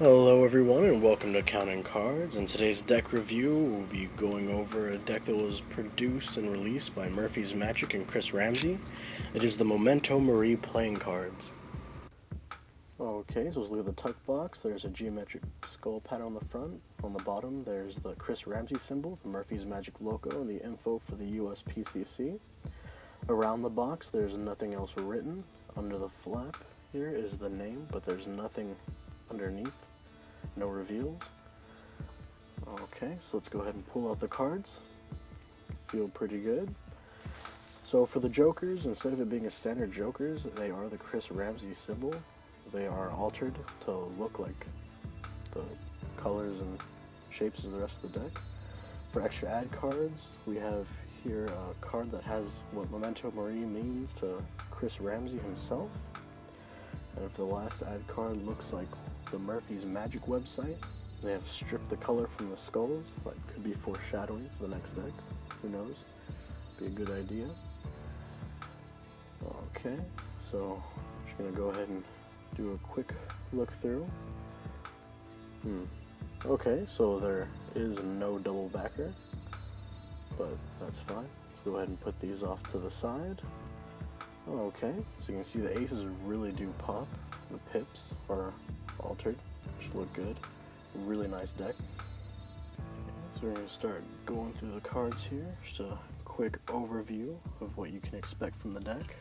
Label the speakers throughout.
Speaker 1: Hello everyone and welcome to Counting Cards. In today's deck review, we'll be going over a deck that was produced and released by Murphy's Magic and Chris Ramsey. It is the Memento Mori playing cards. Okay, so let's look at the tuck box. There's a geometric skull pattern on the front. On the bottom, there's the Chris Ramsey symbol, the Murphy's Magic logo, and the info for the USPCC. Around the box, there's nothing else written. Under the flap here is the name, but there's nothing underneath. No reveals. Okay, so let's go ahead and pull out the cards. Feel pretty good. So for the jokers, instead of it being a standard jokers, they are the Chris Ramsey symbol. They are altered to look like the colors and shapes of the rest of the deck. For extra ad cards, we have here a card that has what Memento Mori means to Chris Ramsey himself. And for the last ad card, looks like the Murphy's Magic website. They have stripped the color from the skulls. That could be foreshadowing for the next deck. Who knows? Be a good idea. Okay, so I'm just gonna go ahead and do a quick look through. Okay, so there is no double backer, but that's fine. Let's go ahead and put these off to the side. Okay, so you can see the aces really do pop. The pips are altered, which look good. Really nice deck. So we're going to start going through the cards here. Just a quick overview of what you can expect from the deck.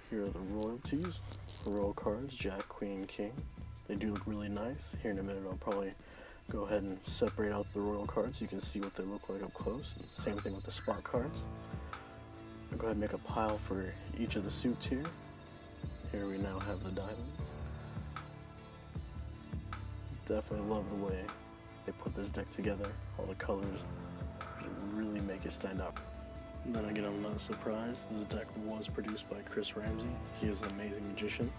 Speaker 1: Here are the royalties, royal cards, Jack, Queen, King. They do look really nice. Here in a minute I'll probably go ahead and separate out the royal cards so you can see what they look like up close. And same thing with the spot cards. I'll go ahead and make a pile for each of the suits here. Here we now have the diamonds. Definitely love the way they put this deck together. All the colors really make it stand out. And then again, I'm not surprised. This deck was produced by Chris Ramsey. He is an amazing magician.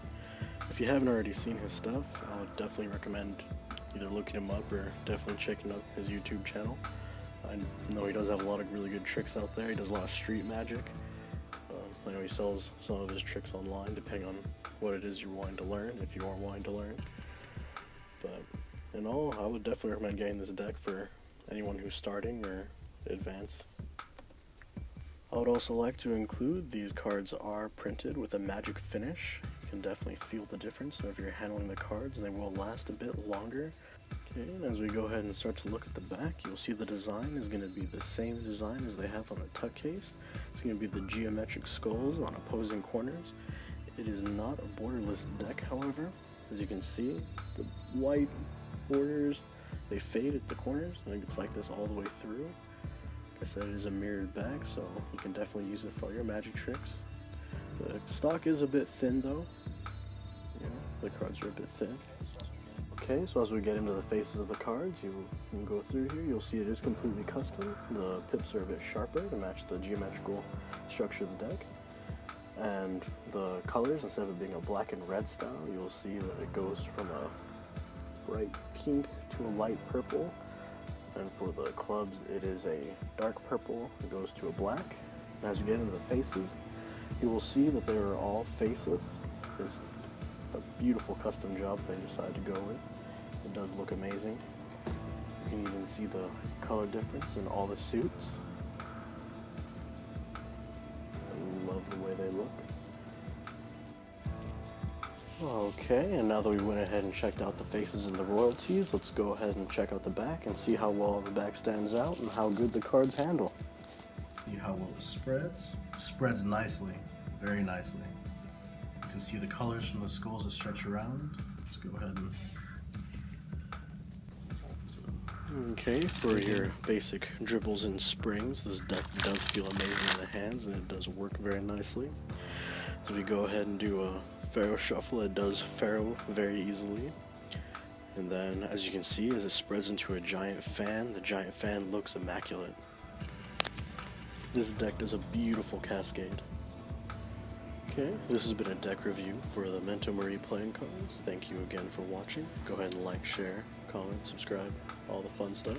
Speaker 1: If you haven't already seen his stuff, I would definitely recommend either looking him up or definitely checking out his YouTube channel. I know he does have a lot of really good tricks out there. He does a lot of street magic. I know he sells some of his tricks online depending on what it is you're wanting to learn, if you are wanting to learn. But in all, I would definitely recommend getting this deck for anyone who's starting or advanced. I would also like to include these cards are printed with a magic finish. You can definitely feel the difference if you're handling the cards, and they will last a bit longer. Okay, and as we go ahead and start to look at the back, you'll see the design is going to be the same design as they have on the tuck case. It's going to be the geometric skulls on opposing corners. It is not a borderless deck, however. As you can see, the white borders, they fade at the corners. I think it's like this all the way through. Like I said, it is a mirrored back, so you can definitely use it for all your magic tricks. The stock is a bit thin though. You know, the cards are a bit thin. Okay, so as we get into the faces of the cards, you can go through here. You'll see it is completely custom. The pips are a bit sharper to match the geometrical structure of the deck. And the colors, instead of it being a black and red style, you'll see that it goes from a bright pink to a light purple. And for the clubs, it is a dark purple. It goes to a black. And as you get into the faces, you will see that they are all faceless. It's a beautiful custom job they decided to go with. It does look amazing. You can even see the color difference in all the suits. I love the way they look. Okay, and now that we went ahead and checked out the faces and the royalties, let's go ahead and check out the back and see how well the back stands out and how good the cards handle. See how well it spreads. It spreads nicely, very nicely. You can see the colors from the skulls that stretch around. Let's go ahead and... Okay, for your basic dribbles and springs, this deck does feel amazing in the hands and it does work very nicely. As we go ahead and do a Pharaoh shuffle, it does Pharaoh very easily. And then, as you can see, as it spreads into a giant fan, the giant fan looks immaculate. This deck does a beautiful cascade. Okay, this has been a deck review for the Memento Mori playing cards. Thank you again for watching. Go ahead and like, share, comment, subscribe, all the fun stuff.